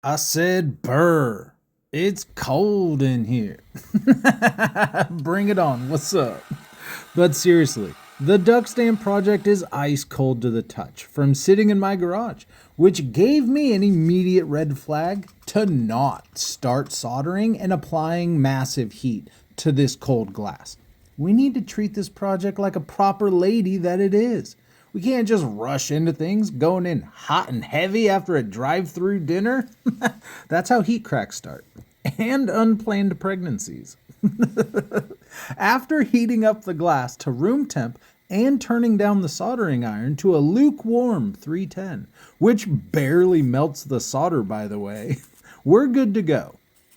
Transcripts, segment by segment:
I said burr. It's cold in here. Bring it on. What's up? But seriously, the duck stand project is ice cold to the touch from sitting in my garage, which gave me an immediate red flag to not start soldering and applying massive heat to this cold glass. We need to treat this project like a proper lady that it is. We can't just rush into things going in hot and heavy after a drive-through dinner. That's how heat cracks start. And unplanned pregnancies. After heating up the glass to room temp and turning down the soldering iron to a lukewarm 310, which barely melts the solder, by the way, we're good to go.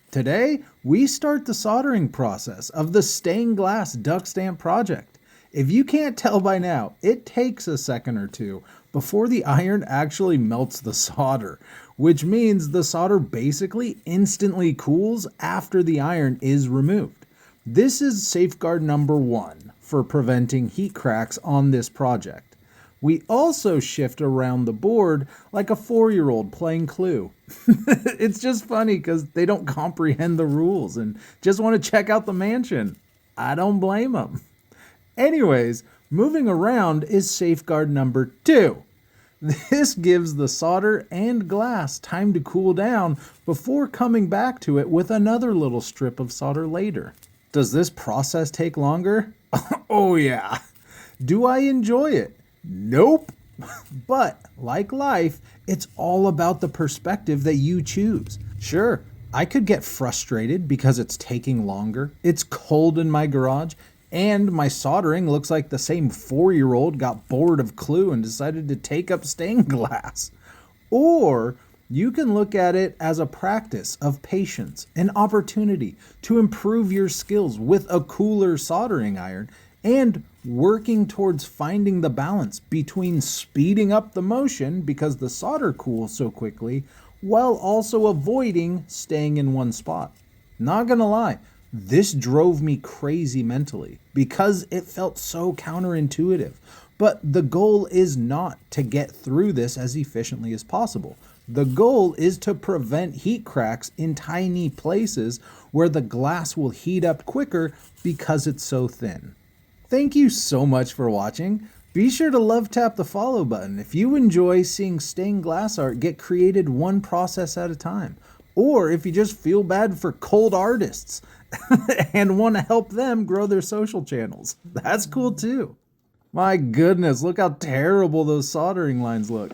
Today, we start the soldering process of the stained glass duck stamp project. If you can't tell by now, it takes a second or two before the iron actually melts the solder, which means the solder basically instantly cools after the iron is removed. This is safeguard number one for preventing heat cracks on this project. We also shift around the board like a 4-year-old playing Clue. It's just funny because they don't comprehend the rules and just want to check out the mansion. I don't blame them. Anyways, moving around is safeguard number two. This gives the solder and glass time to cool down before coming back to it with another little strip of solder later. Does this process take longer? Oh yeah. Do I enjoy it? Nope. But like life, it's all about the perspective that you choose. Sure, I could get frustrated because it's taking longer. It's cold in my garage, and my soldering looks like the same 4-year-old got bored of Clue and decided to take up stained glass. Or you can look at it as a practice of patience, an opportunity to improve your skills with a cooler soldering iron, and working towards finding the balance between speeding up the motion because the solder cools so quickly while also avoiding staying in one spot. Not gonna lie, this drove me crazy mentally because it felt so counterintuitive. But the goal is not to get through this as efficiently as possible. The goal is to prevent heat cracks in tiny places where the glass will heat up quicker because it's so thin. Thank you so much for watching. Be sure to love tap the follow button if you enjoy seeing stained glass art get created one process at a time. Or if you just feel bad for cold artists and want to help them grow their social channels. That's cool too. My goodness, look how terrible those soldering lines look.